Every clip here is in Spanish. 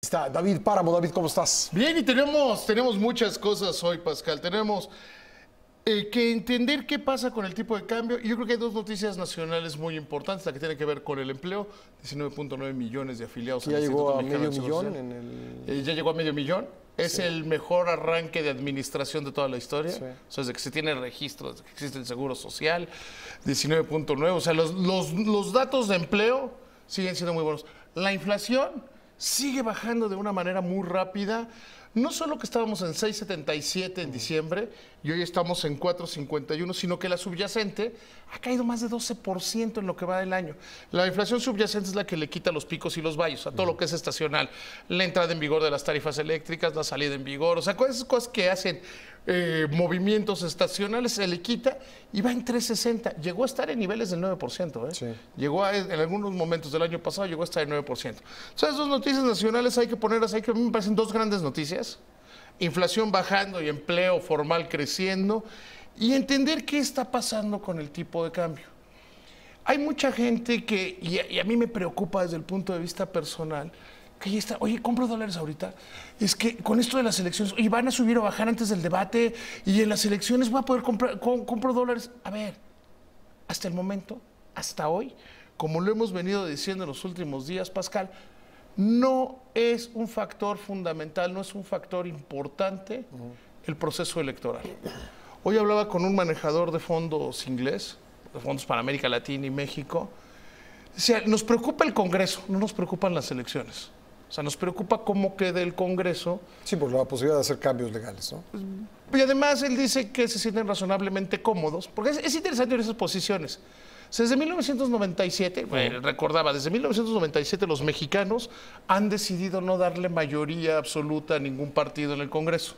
Está David Páramo. David, ¿cómo estás? Bien, y tenemos muchas cosas hoy, Pascal. Tenemos que entender qué pasa con el tipo de cambio. Y yo creo que hay dos noticias nacionales muy importantes. La que tiene que ver con el empleo, 19.9 millones de afiliados. Ya al llegó Instituto a Mexicano medio del Seguro millón Social. en el... Ya llegó a medio millón. Es el mejor arranque de administración de toda la historia. Sí. O sea, desde que se tiene registro, desde que existe el Seguro Social, 19.9. O sea, los datos de empleo siguen siendo muy buenos. La inflación sigue bajando de una manera muy rápida. No solo que estábamos en 6.77 en diciembre y hoy estamos en 4.51, sino que la subyacente ha caído más de 12% en lo que va del año. La inflación subyacente es la que le quita los picos y los valles a todo lo que es estacional. La entrada en vigor de las tarifas eléctricas, la salida en vigor, o sea, esas cosas que hacen movimientos estacionales se le quita y va en 3.60. Llegó a estar en niveles del 9%. Sí. Llegó en algunos momentos del año pasado, llegó a estar en 9%. Entonces, esas dos noticias nacionales hay que ponerlas, a mí me parecen dos grandes noticias. Inflación bajando y empleo formal creciendo. Y entender qué está pasando con el tipo de cambio. Hay mucha gente que, y a mí me preocupa desde el punto de vista personal, que ya está, oye, compro dólares ahorita. Es que con esto de las elecciones, oye, van a subir o bajar antes del debate y en las elecciones voy a poder comprar, compro dólares. A ver, hasta el momento, hasta hoy, como lo hemos venido diciendo en los últimos días, Pascal, no es un factor fundamental, no es un factor importante el proceso electoral. Hoy hablaba con un manejador de fondos inglés, de fondos para América Latina y México. Decía, nos preocupa el Congreso, no nos preocupan las elecciones. O sea, nos preocupa cómo quede el Congreso. Sí, por la posibilidad de hacer cambios legales, ¿no? Y además él dice que se sienten razonablemente cómodos, porque es interesante en esas posiciones. O sea, desde 1997, recordaba, desde 1997 los mexicanos han decidido no darle mayoría absoluta a ningún partido en el Congreso.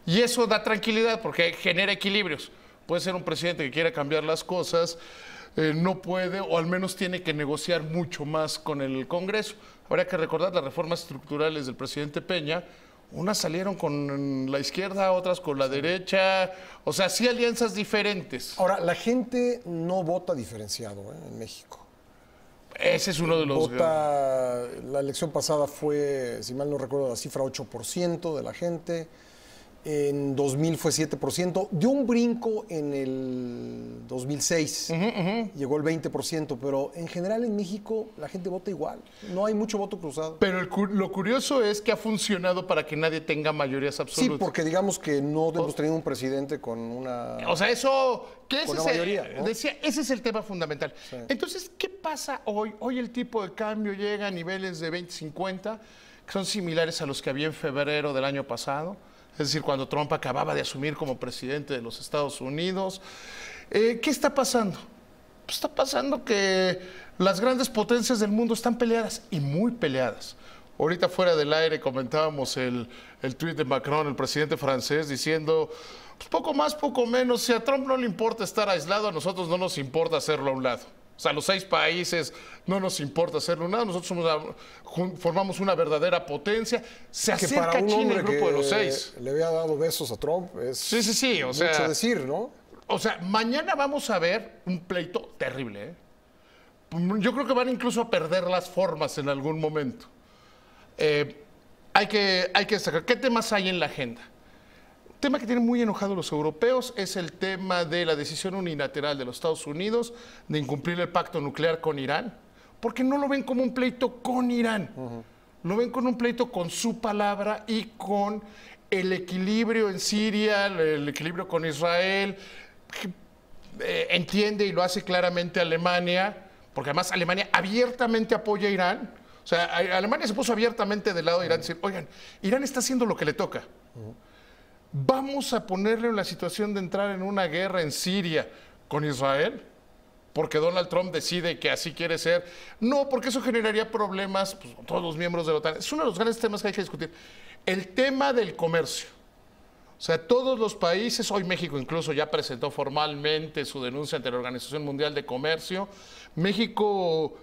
Y eso da tranquilidad porque genera equilibrios. Puede ser un presidente que quiera cambiar las cosas, no puede, o al menos tiene que negociar mucho más con el Congreso. Habrá que recordar las reformas estructurales del presidente Peña. Unas salieron con la izquierda, otras con la derecha. O sea, sí alianzas diferentes. Ahora, la gente no vota diferenciado en México. Ese es uno de los... La elección pasada fue, si mal no recuerdo, la cifra 8% de la gente. En 2000 fue 7%. Dio un brinco en el 2006. Llegó el 20%, pero en general en México la gente vota igual. No hay mucho voto cruzado. Pero lo curioso es que ha funcionado para que nadie tenga mayorías absolutas. Sí, porque digamos que no hemos tenido un presidente con una... O sea, eso... ¿qué es con una ese? mayoría, ¿no? Decía, ese es el tema fundamental. Sí. Entonces, ¿qué pasa hoy? Hoy el tipo de cambio llega a niveles de 20.50, que son similares a los que había en febrero del año pasado. Es decir, cuando Trump acababa de asumir como presidente de los Estados Unidos. ¿Qué está pasando? Pues está pasando que las grandes potencias del mundo están peleadas y muy peleadas. Ahorita fuera del aire comentábamos el tuit de Macron, el presidente francés, diciendo, pues poco más, poco menos, si a Trump no le importa estar aislado, a nosotros no nos importa hacerlo a un lado. O sea, a los 6 países no nos importa hacerlo nada, nosotros formamos una verdadera potencia. Se acerca a China el grupo de los 6. Le había dado besos a Trump, es sí, o sea, mucho decir, ¿no? O sea, mañana vamos a ver un pleito terrible, ¿eh? Yo creo que van incluso a perder las formas en algún momento. Hay que destacar, ¿qué temas hay en la agenda? Tema que tienen muy enojados los europeos es el tema de la decisión unilateral de los Estados Unidos de incumplir el pacto nuclear con Irán, porque no lo ven como un pleito con Irán, lo ven como un pleito con su palabra y con el equilibrio en Siria, el equilibrio con Israel. Entiende y lo hace claramente Alemania, porque además Alemania abiertamente apoya a Irán. O sea, Alemania se puso abiertamente del lado de Irán, decir, oigan, Irán está haciendo lo que le toca. ¿Vamos a ponerle en la situación de entrar en una guerra en Siria con Israel? Porque Donald Trump decide que así quiere ser. No, porque eso generaría problemas pues, con todos los miembros de la OTAN. Es uno de los grandes temas que hay que discutir. El tema del comercio. O sea, todos los países, hoy México incluso ya presentó formalmente su denuncia ante la Organización Mundial de Comercio. México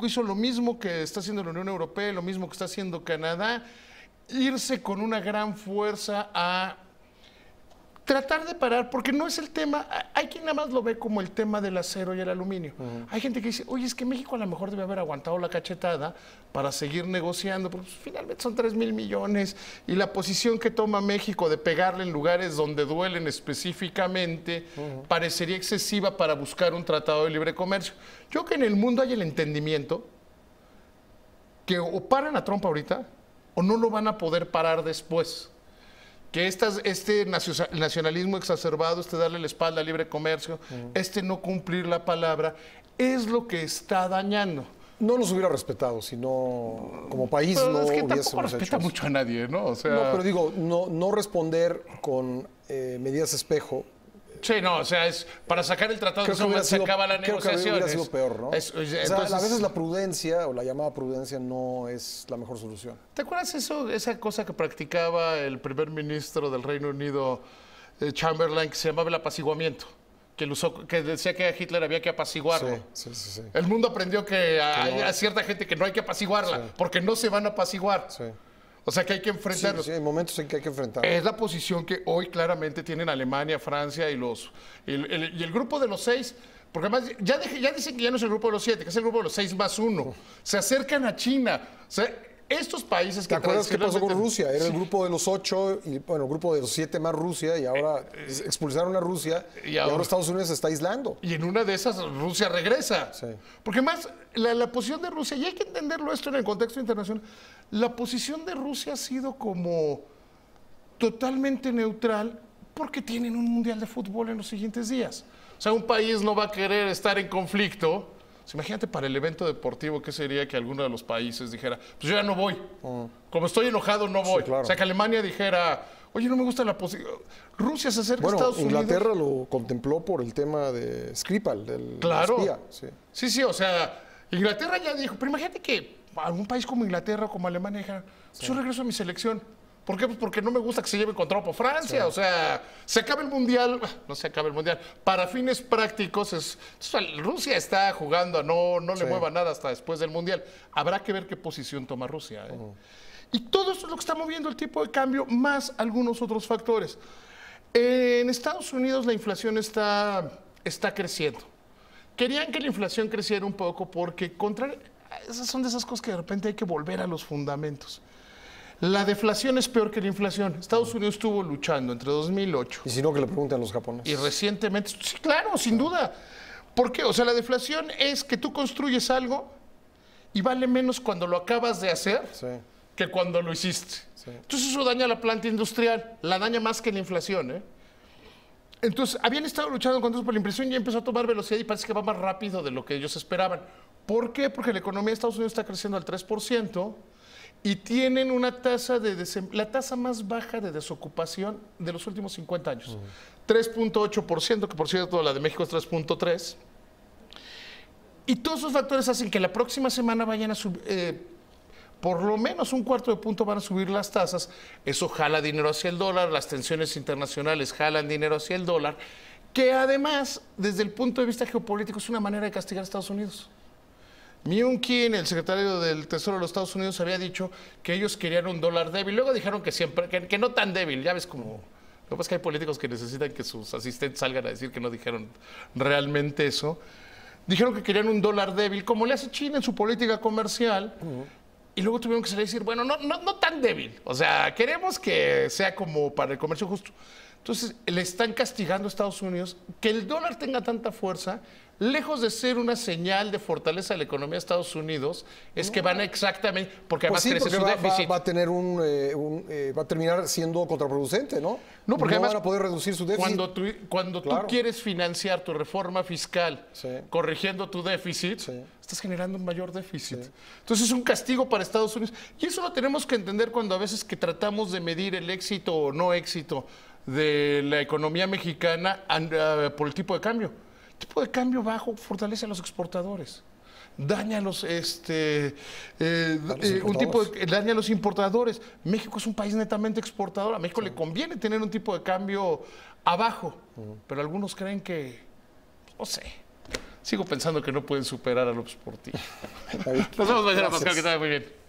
hizo lo mismo que está haciendo la Unión Europea, lo mismo que está haciendo Canadá. Irse con una gran fuerza a tratar de parar, porque no es el tema, hay quien nada más lo ve como el tema del acero y el aluminio. Hay gente que dice, oye, es que México a lo mejor debe haber aguantado la cachetada para seguir negociando, pero pues, finalmente son 3,000 millones, y la posición que toma México de pegarle en lugares donde duelen específicamente parecería excesiva para buscar un tratado de libre comercio. Yo creo que en el mundo hay el entendimiento que o paran a Trump ahorita o no lo van a poder parar después. Que este nacionalismo exacerbado, darle la espalda al libre comercio, no cumplir la palabra, es lo que está dañando. No nos hubiera respetado, sino como país Pero no es que hubiésemos tampoco respeta hecho mucho a nadie, ¿no? O sea, no, pero digo, no responder con medidas espejo. Sí, no, o sea, es para sacar el tratado Creo de que hubiera se sido, acaba la creo que negociación. hubiera sido peor, ¿no? Entonces, a veces la prudencia o la llamada prudencia no es la mejor solución. ¿te acuerdas esa cosa que practicaba el primer ministro del Reino Unido, Chamberlain, que se llamaba el apaciguamiento? Que decía que a Hitler había que apaciguarlo. Sí. El mundo aprendió que hay a cierta gente que no hay que apaciguarla, porque no se van a apaciguar. Sí. O sea que hay que enfrentarlos. Sí, hay momentos en que hay que enfrentar. Es la posición que hoy claramente tienen Alemania, Francia y el grupo de los 6, porque además ya dicen que ya no es el grupo de los 7, que es el grupo de los 6 más 1. Se acercan a China. O sea, estos países que... ¿Te acuerdas qué pasó con Rusia? Era el grupo de los 8, y bueno, el grupo de los 7 más Rusia, y ahora expulsaron a Rusia, y ahora Estados Unidos se está aislando. Y en una de esas Rusia regresa. Sí. Porque más, la posición de Rusia, y hay que entenderlo esto en el contexto internacional, la posición de Rusia ha sido como totalmente neutral porque tienen un mundial de fútbol en los siguientes días. O sea, un país no va a querer estar en conflicto. Imagínate para el evento deportivo, ¿qué sería que alguno de los países dijera, pues yo ya no voy, como estoy enojado no voy? Sí, claro. O sea, que Alemania dijera, oye, no me gusta la posición. Rusia se acerca a Estados Unidos. Inglaterra lo contempló por el tema de Skripal, del espía. Sí, o sea, Inglaterra ya dijo, pero imagínate que algún país como Inglaterra o como Alemania dijera, pues yo regreso a mi selección. ¿Por qué? Pues porque no me gusta que se lleve con trompo Francia. O sea, se acaba el Mundial, no se acaba el Mundial. Para fines prácticos, Rusia está jugando a no le mueva nada hasta después del Mundial. Habrá que ver qué posición toma Rusia. Y todo esto es lo que está moviendo el tipo de cambio, más algunos otros factores. En Estados Unidos la inflación está creciendo. Querían que la inflación creciera un poco porque esas son de esas cosas que de repente hay que volver a los fundamentos. La deflación es peor que la inflación. Estados Unidos estuvo luchando entre 2008. Y si no, que le pregunten a los japoneses. Y recientemente, sí, claro, sin duda. ¿Por qué? O sea, la deflación es que tú construyes algo y vale menos cuando lo acabas de hacer que cuando lo hiciste. Entonces eso daña la planta industrial, la daña más que la inflación. Entonces, habían estado luchando contra eso, pero la inflación ya empezó a tomar velocidad y parece que va más rápido de lo que ellos esperaban. ¿Por qué? Porque la economía de Estados Unidos está creciendo al 3%. Y tienen una tasa la tasa más baja de desocupación de los últimos 50 años. 3.8%, que por cierto la de México es 3.3%. Y todos esos factores hacen que la próxima semana vayan a subir, por lo menos 1/4 de punto van a subir las tasas. Eso jala dinero hacia el dólar, las tensiones internacionales jalan dinero hacia el dólar, que además, desde el punto de vista geopolítico, es una manera de castigar a Estados Unidos. Mnuchin, el secretario del Tesoro de los Estados Unidos, había dicho que ellos querían un dólar débil. Luego dijeron que no tan débil. Ya ves como... Lo que pasa es que hay políticos que necesitan que sus asistentes salgan a decir que no dijeron realmente eso. Dijeron que querían un dólar débil, como le hace China en su política comercial. Y luego tuvieron que salir a decir, bueno, no tan débil. O sea, queremos que sea como para el comercio justo. Entonces, le están castigando a Estados Unidos que el dólar tenga tanta fuerza. Lejos de ser una señal de fortaleza de la economía de Estados Unidos, es que van exactamente, porque además crece su déficit. Va a tener va a terminar siendo contraproducente, ¿no? No, porque además van a poder reducir su déficit. Cuando tú quieres financiar tu reforma fiscal corrigiendo tu déficit, estás generando un mayor déficit. Entonces es un castigo para Estados Unidos. Y eso lo tenemos que entender cuando a veces que tratamos de medir el éxito o no éxito de la economía mexicana por el tipo de cambio. El tipo de cambio bajo fortalece a los exportadores, daña a los daña a los importadores. México es un país netamente exportador. A México le conviene tener un tipo de cambio abajo, pero algunos creen que, no sé. Sigo pensando que no pueden superar a López Portillo. Nos vemos mañana, Pascal, que te vaya muy bien.